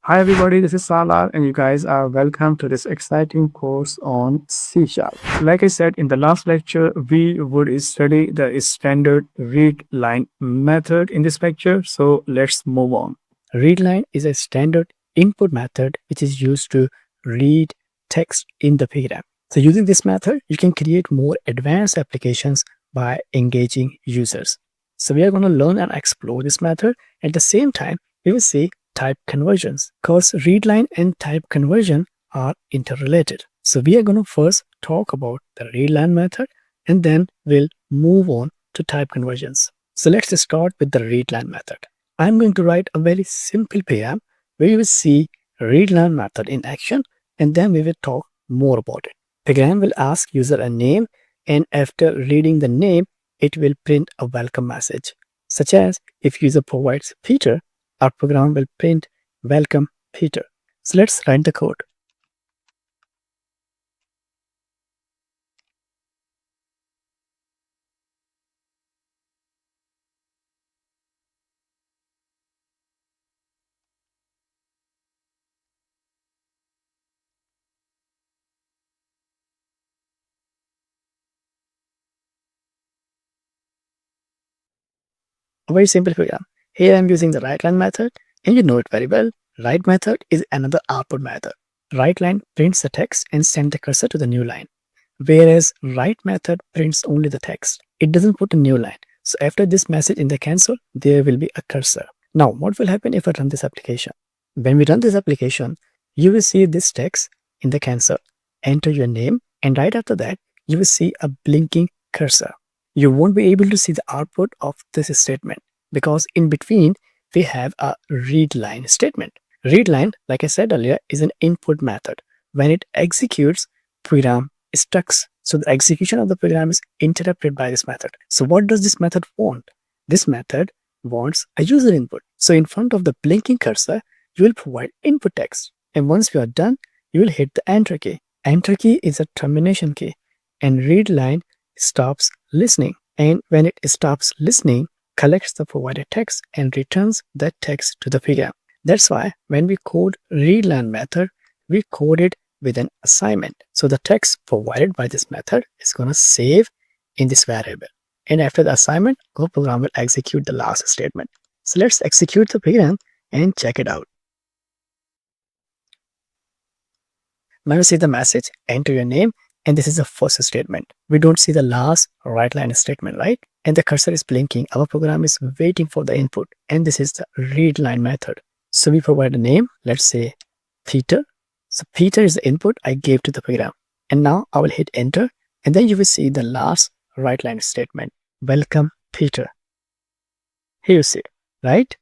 Hi everybody, this is Salar and you guys are welcome to this exciting course on C Sharp. Like I said in the last lecture, we would study the standard read line method in this lecture. So let's move on. Readline is a standard input method which is used to read text in the program. So using this method, you can create more advanced applications by engaging users. So we are going to learn and explore this method. At the same time, we will see type conversions because readline and type conversion are interrelated. So we are going to first talk about the readline method and then we'll move on to type conversions. So let's start with the readline method. I'm going to write a very simple program where you will see readline method in action and then we will talk more about it. Program will ask user a name and after reading the name, it will print a welcome message, such as if user provides Peter, our program will print welcome Peter. So let's write the code. A very simple program. Here I'm using the write line method and you know it very well. Write method is another output method. Write line prints the text and sends the cursor to the new line. Whereas write method prints only the text. It doesn't put a new line. So after this message in the console, there will be a cursor. Now what will happen if I run this application? When we run this application, you will see this text in the console. Enter your name and right after that, you will see a blinking cursor. You won't be able to see the output of this statement because in between we have a read line statement. Read line, like I said earlier, is an input method. When it executes, program is stuck. So the execution of the program is interrupted by this method. So what does this method want? This method wants a user input. So in front of the blinking cursor, you will provide input text. And once you are done, you will hit the enter key. Enter key is a termination key and read line stops listening, and when it stops listening, collects the provided text and returns that text to the program. That's why when we code readline method, we code it with an assignment. So the text provided by this method is going to save in this variable. And after the assignment, our program will execute the last statement. So let's execute the program and check it out. Now you see the message, enter your name, and this is the first statement. We don't see the last write line statement, right? And the cursor is blinking. Our program is waiting for the input. And this is the read line method. So we provide a name. Let's say Peter. So Peter is the input I gave to the program. And now I will hit enter. And then you will see the last write line statement. Welcome Peter. Here you see, right?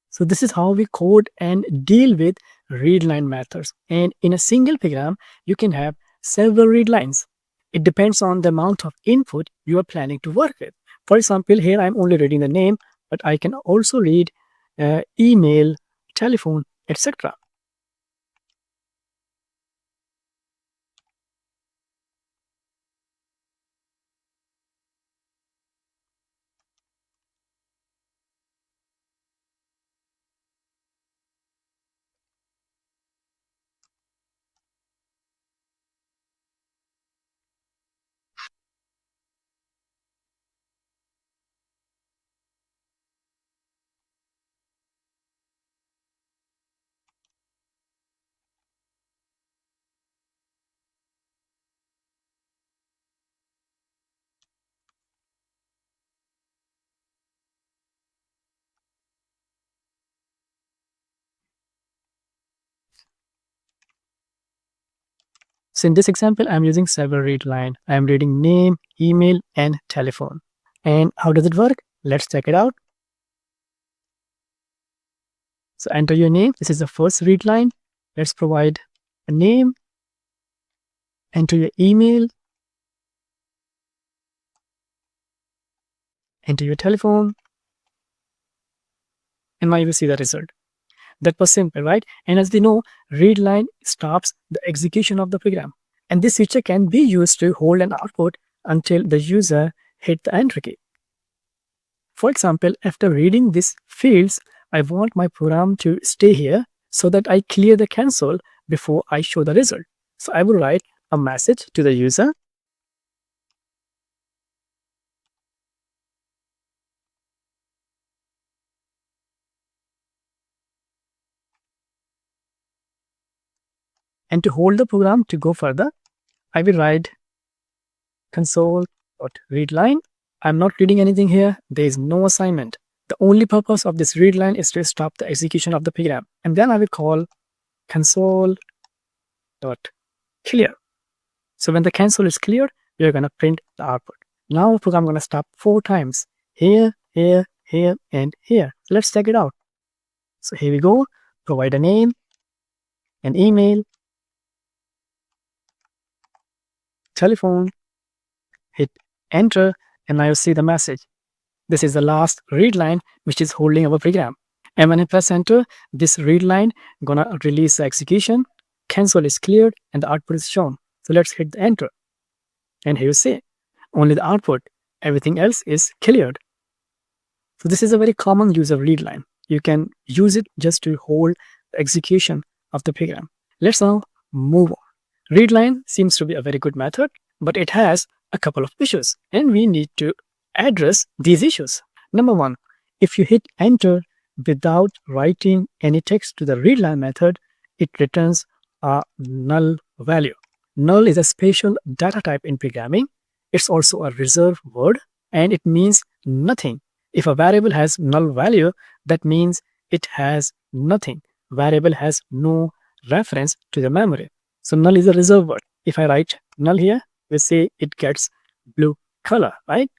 So this is how we code and deal with readline methods. And in a single program, you can have several read lines. It depends on the amount of input you are planning to work with. For example, here I'm only reading the name, but I can also read email, telephone, etc. So in this example, I'm using several read line. I'm reading name, email, and telephone. And how does it work? Let's check it out. So enter your name. This is the first read line. Let's provide a name. Enter your email. Enter your telephone. And now you will see the result. That was simple, right? And as we know, read line stops the execution of the program. And this feature can be used to hold an output until the user hit the enter key. For example, after reading these fields, I want my program to stay here so that I clear the console before I show the result. So I will write a message to the user. And to hold the program to go further, I will write Console.ReadLine. I'm not reading anything here. There is no assignment. The only purpose of this read line is to stop the execution of the program. And then I will call console.clear. So when the console is cleared, we are going to print the output. Now the program is going to stop 4 times. Here, here, here, and here. Let's check it out. So here we go. Provide a name, an email, telephone, hit enter, and now you see the message. This is the last read line which is holding our program. And when I press enter, this read line gonna release the execution, console is cleared, and the output is shown. So let's hit the enter. And here you see, only the output, everything else is cleared. So this is a very common use of read line. You can use it just to hold the execution of the program. Let's now move on. Read line seems to be a very good method, but it has a couple of issues, and we need to address these issues. Number one, if you hit enter without writing any text to the readline method, it returns a null value. Null is a special data type in programming. It's also a reserved word, and it means nothing. If a variable has null value, that means it has nothing. Variable has no reference to the memory. So null is a reserved word. If I write null here, we say it gets blue color, right?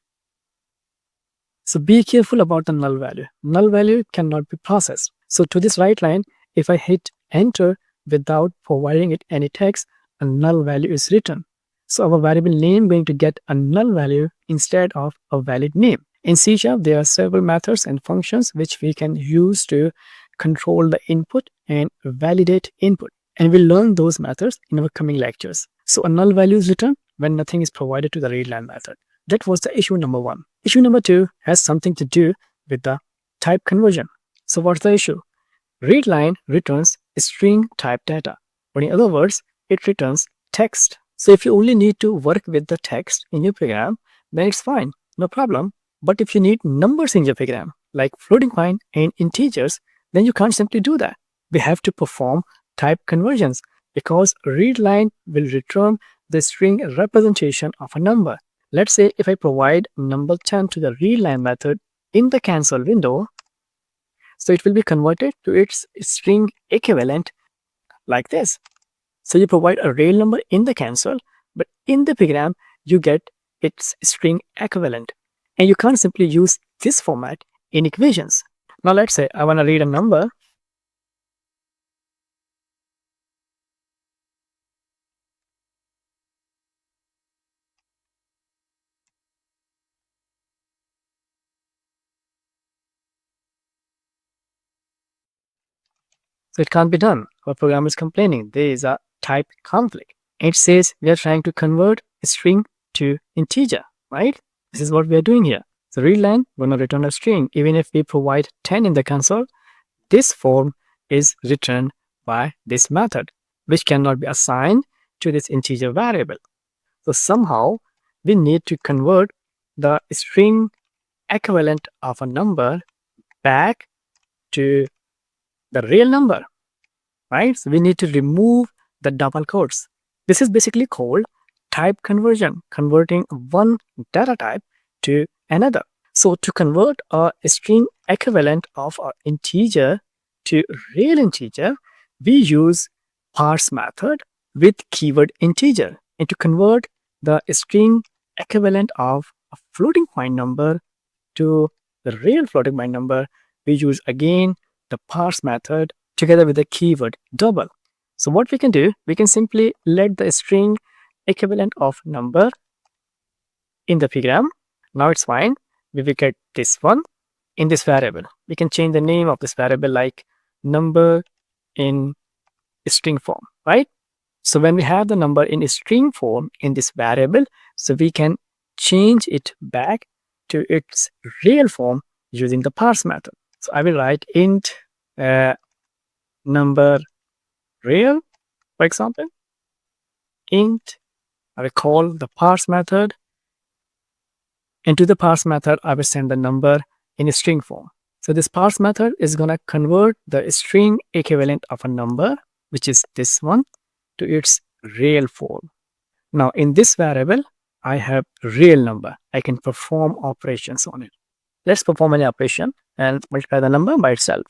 So be careful about the null value. Null value cannot be processed. So to this write line, if I hit enter without providing it any text, a null value is written. So our variable name going to get a null value instead of a valid name. In C#, there are several methods and functions which we can use to control the input and validate input. And we'll learn those methods in our coming lectures. So a null value is written when nothing is provided to the readline method. That was the issue number one. Issue number two has something to do with the type conversion. So what's the issue? Readline returns string type data, or in other words, it returns text. So if you only need to work with the text in your program, then it's fine, no problem. But if you need numbers in your program, like floating point and integers, then you can't simply do that. We have to perform type conversions because readline will return the string representation of a number. Let's say if I provide number 10 to the readline method in the console window, so it will be converted to its string equivalent like this. So you provide a real number in the console, but in the program, you get its string equivalent. And you can't simply use this format in equations. Now let's say I want to read a number. So it can't be done. Our program is complaining there is a type conflict. It says we are trying to convert a string to integer, right? This is what we are doing here. So readline going to return a string. Even if we provide 10 in the console, this form is returned by this method, which cannot be assigned to this integer variable. So somehow we need to convert the string equivalent of a number back to the real number, right? So we need to remove the double quotes. This is basically called type conversion, converting one data type to another. So to convert a string equivalent of an integer to real integer, we use parse method with keyword integer. And to convert the string equivalent of a floating point number to the real floating point number, we use again the parse method together with the keyword double. So what we can do, we can simply let the string equivalent of number in the program. Now it's fine. We will get this one in this variable. We can change the name of this variable like number in string form, right? So when we have the number in string form in this variable, so we can change it back to its real form using the parse method. So I will write int number real, for example. Int, I will call the parse method. Into the parse method, I will send the number in a string form. So this parse method is going to convert the string equivalent of a number, which is this one, to its real form. Now in this variable, I have real number. I can perform operations on it. Let's perform an operation and multiply the number by itself.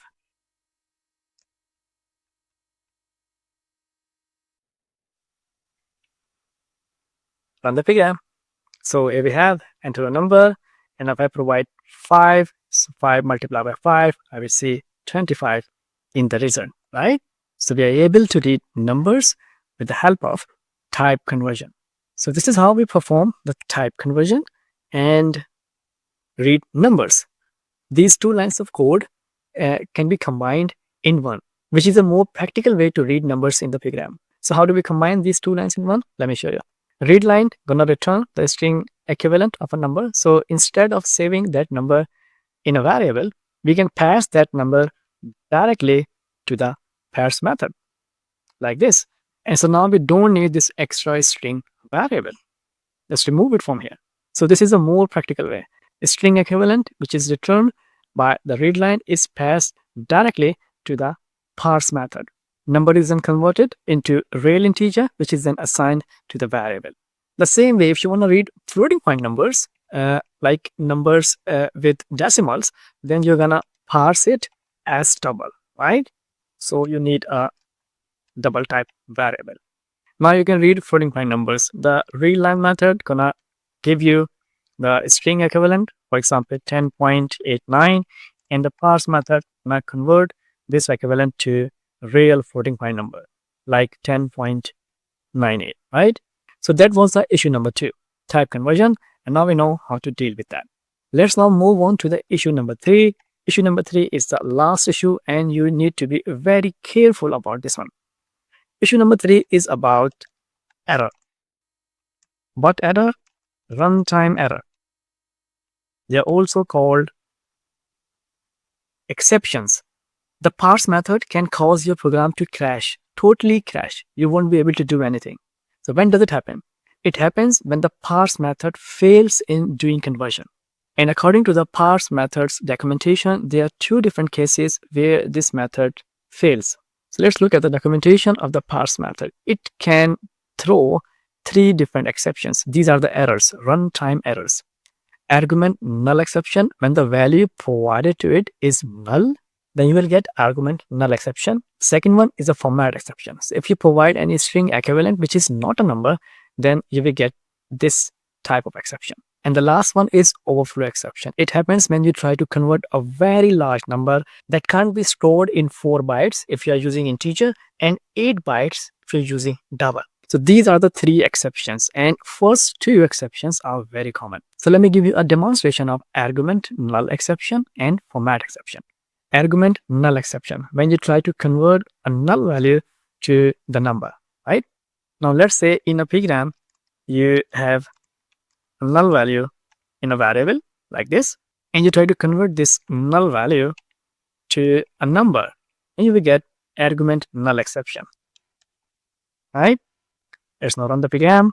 Run the program. So here we have enter a number, and if I provide 5, so 5 multiplied by 5, I will see 25 in the result, right? So we are able to read numbers with the help of type conversion. So this is how we perform the type conversion and read numbers. These two lines of code can be combined in one, which is a more practical way to read numbers in the program. So how do we combine these two lines in one? Let me show you. Read line gonna return the string equivalent of a number. So instead of saving that number in a variable, we can pass that number directly to the parse method like this. And so now we don't need this extra string variable. Let's remove it from here. So this is a more practical way. A string equivalent, which is returned by the read line, is passed directly to the parse method. Number is then converted into real integer, which is then assigned to the variable. The same way, if you want to read floating point numbers, like numbers with decimals, then you're gonna parse it as double, right? So you need a double type variable. Now you can read floating point numbers. The read line method gonna give you the string equivalent, for example 10.89, and the parse method gonna convert this equivalent to real floating point number like 10.98, right? So that was the issue number 2, type conversion, and now we know how to deal with that. Let's now move on to the issue number 3. Issue number 3 is the last issue, and you need to be very careful about this one. Issue number 3 is about error. What error? Runtime error. They are also called exceptions. The parse method can cause your program to crash, totally crash. You won't be able to do anything. So when does it happen? It happens when the parse method fails in doing conversion. And according to the parse method's documentation, there are 2 different cases where this method fails. So let's look at the documentation of the parse method. It can throw 3 different exceptions. These are the errors, runtime errors. Argument null exception, when the value provided to it is null, then you will get argument null exception. Second one is a format exception. So if you provide any string equivalent which is not a number, then you will get this type of exception. And the last one is overflow exception. It happens when you try to convert a very large number that can't be stored in 4 bytes if you are using integer and 8 bytes if you're using double. So these are the 3 exceptions, and first 2 exceptions are very common. So let me give you a demonstration of argument null exception and format exception. Argument null exception, when you try to convert a null value to the number, right? Now let's say in a program you have a null value in a variable like this, and you try to convert this null value to a number, and you will get argument null exception, right? Let's now run the program.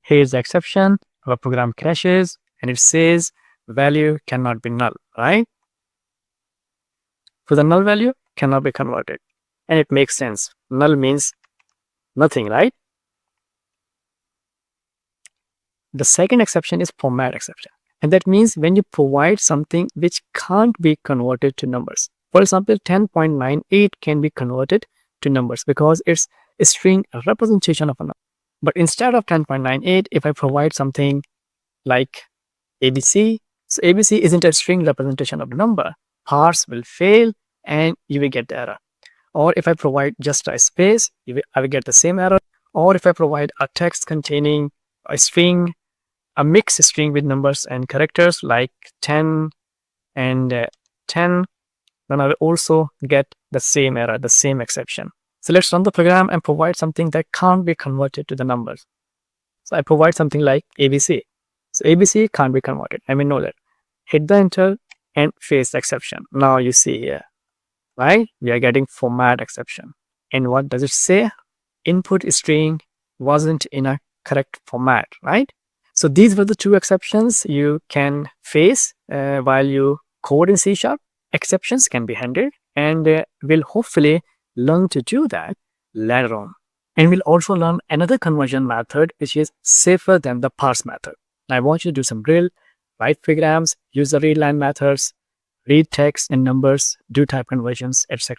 Here's the exception. Our program crashes and it says value cannot be null, right? So the null value cannot be converted, and it makes sense. Null means nothing, right? The second exception is format exception, and that means when you provide something which can't be converted to numbers. For example, 10.98 can be converted to numbers because it's a string representation of a number. But instead of 10.98, if I provide something like ABC, so ABC isn't a string representation of a number, parse will fail and you will get the error. Or if I provide just a space, I will get the same error. Or if I provide a text containing a string, a mixed string with numbers and characters like 10 and 10, then I will also get the same error, the same exception. So let's run the program and provide something that can't be converted to the numbers. So I provide something like ABC. So ABC can't be converted, and we know that. Hit the enter and face the exception. Now you see here, right? We are getting format exception. And what does it say? Input string wasn't in a correct format, right? So these were the two exceptions you can face while you code in C#. Exceptions can be handled, and we'll hopefully learn to do that later on. And we'll also learn another conversion method which is safer than the parse method. Now I want you to do some drill, write programs, use the readline methods, read text and numbers, do type conversions, etc.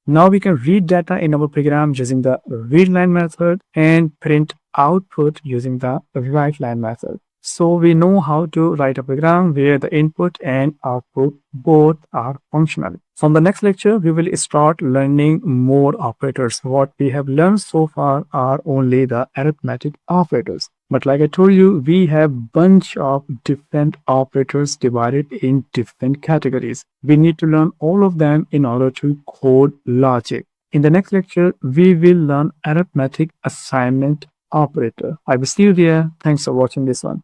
Now we can read data in our program using the readline method and print output using the writeline method. So we know how to write a program where the input and output both are functional. From the next lecture, we will start learning more operators. What we have learned so far are only the arithmetic operators. But like I told you, we have bunch of different operators divided in different categories. We need to learn all of them in order to code logic. In the next lecture, we will learn arithmetic assignment operator. I will see you there. Thanks for watching this one.